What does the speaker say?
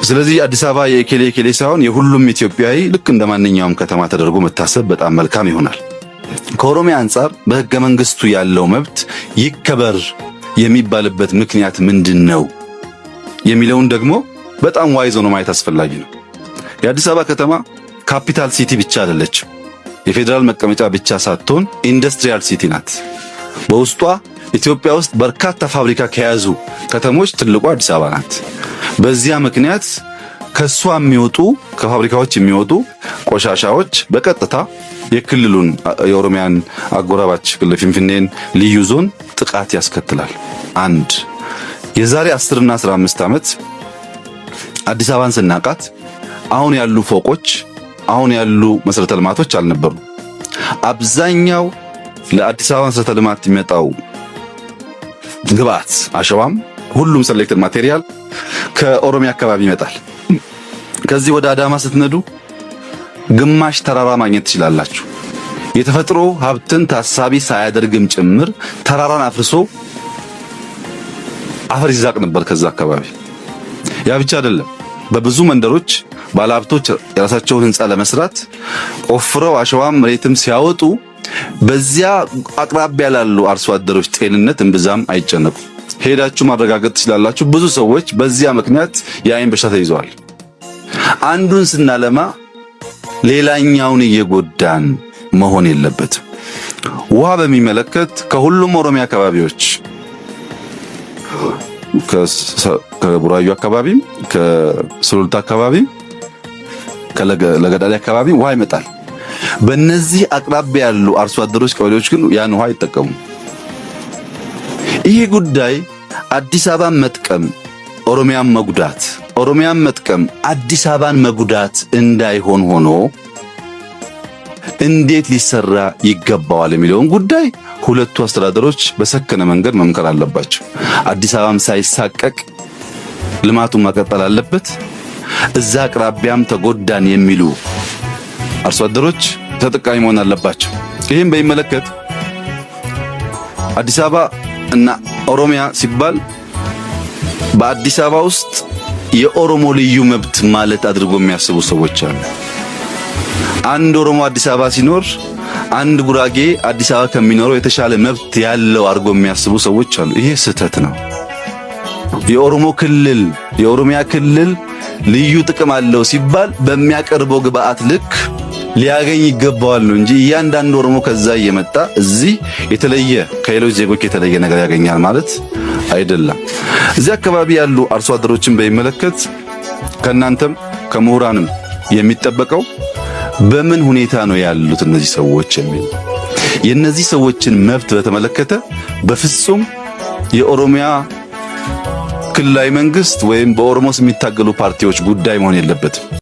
ስለዚህ አዲስ አበባ የኬሌ ሳይሆን የሁሉም ኢትዮጵያዊ ልክ እንደማንኛውም ከተማ ተደርጎ መታሰብ በጣም መልካም ይሆናል። ከኦሮሚያ አንጻር በህገ መንግስቱ ያለው መብት ይከበር የሚባልበት ምክንያት ምንድነው የሚለውን ደግሞ በጣም ዋይዝ ሆኖ ማየት አስፈላጊ ነው። የአዲስ አበባ ከተማ ካፒታል ሲቲ ብቻ አይደለችም። የፌዴራል መቀመጫ ብቻ ሳትሆን ኢንዱስትሪያል ሲቲ ናት። በውስጧ ኢትዮጵያ ውስጥ በርካታ ፋብሪካ ከያዙ ከተሞች ትልቋ አዲስ አበባ ናት። በዚያ ምክንያት ከሷ የሚወጡ ከፋብሪካዎች የሚወጡ ቆሻሻዎች በቀጥታ የክልሉን የኦሮሚያን አጎራባች ክልል ፊንፊኔን ልዩ ዞን ጥቃት ያስከትላል። አንድ የዛሬ 10 እና 15 ዓመት አዲስ አበባን ስናቃት አሁን ያሉ ፎቆች አሁን ያሉ መሰረተ ልማቶች አልነበሩም። አብዛኛው ለአዲስ አበባ መሰረተ ልማት የሚመጣው ግብአት አሸዋም ሁሉም ሰሌክትድ ማቴሪያል ከኦሮሚያ አካባቢ ይመጣል። ከዚህ ወደ አዳማ ስትነዱ ግማሽ ተራራ ማግኘት ትችላላችሁ። የተፈጥሮ ሀብትን ታሳቢ ሳያደርግም ጭምር ተራራን አፍርሶ አፈር ይዛቅ ነበር ከዛ አካባቢ። ያ ብቻ አይደለም። በብዙ መንደሮች ባለሀብቶች የራሳቸውን ህንጻ ለመስራት ቆፍረው አሸዋም መሬትም ሲያወጡ በዚያ አቅራቢያ ላሉ አርሶ አደሮች ጤንነት እምብዛም አይጨነቁም። ሄዳችሁ ማረጋገጥ ትችላላችሁ። ብዙ ሰዎች በዚያ ምክንያት የአይን በሽታ ተይዘዋል። አንዱን ስናለማ ሌላኛውን እየጎዳን መሆን የለበትም። ውሃ በሚመለከት ከሁሉም ኦሮሚያ አካባቢዎች ከቡራዩ አካባቢ፣ ከሱሉልታ አካባቢ፣ ከለገዳሊ አካባቢ ውሃ ይመጣል። በእነዚህ አቅራቢያ ያሉ አርሶ አደሮች ቀበሌዎች ግን ያን ውሃ አይጠቀሙም። ይሄ ጉዳይ አዲስ አበባን መጥቀም ኦሮሚያን መጉዳት፣ ኦሮሚያን መጥቀም አዲስ አበባን መጉዳት እንዳይሆን ሆኖ እንዴት ሊሰራ ይገባዋል የሚለውን ጉዳይ ሁለቱ አስተዳደሮች በሰከነ መንገድ መምከር አለባቸው። አዲስ አበባም ሳይሳቀቅ ልማቱን መቀጠል አለበት። እዛ አቅራቢያም ተጎዳን የሚሉ አርሶ አደሮች ተጠቃሚ መሆን አለባቸው። ይህም በሚመለከት አዲስ አበባ እና ኦሮሚያ ሲባል በአዲስ አበባ ውስጥ የኦሮሞ ልዩ መብት ማለት አድርጎ የሚያስቡ ሰዎች አሉ። አንድ ኦሮሞ አዲስ አበባ ሲኖር አንድ ጉራጌ አዲስ አበባ ከሚኖረው የተሻለ መብት ያለው አድርጎ የሚያስቡ ሰዎች አሉ። ይሄ ስህተት ነው። የኦሮሞ ክልል የኦሮሚያ ክልል ልዩ ጥቅም አለው ሲባል በሚያቀርበው ግብአት ልክ ሊያገኝ ይገባዋል ነው እንጂ እያንዳንዱ ኦሮሞ ከዛ እየመጣ እዚህ የተለየ ከሌሎች ዜጎች የተለየ ነገር ያገኛል ማለት አይደለም። እዚህ አካባቢ ያሉ አርሶ አደሮችን በሚመለከት ከናንተም ከምሁራንም የሚጠበቀው በምን ሁኔታ ነው ያሉት እነዚህ ሰዎች የሚል የነዚህ ሰዎችን መብት በተመለከተ በፍጹም የኦሮሚያ ክልላዊ መንግስት ወይም በኦሮሞስ የሚታገሉ ፓርቲዎች ጉዳይ መሆን የለበትም።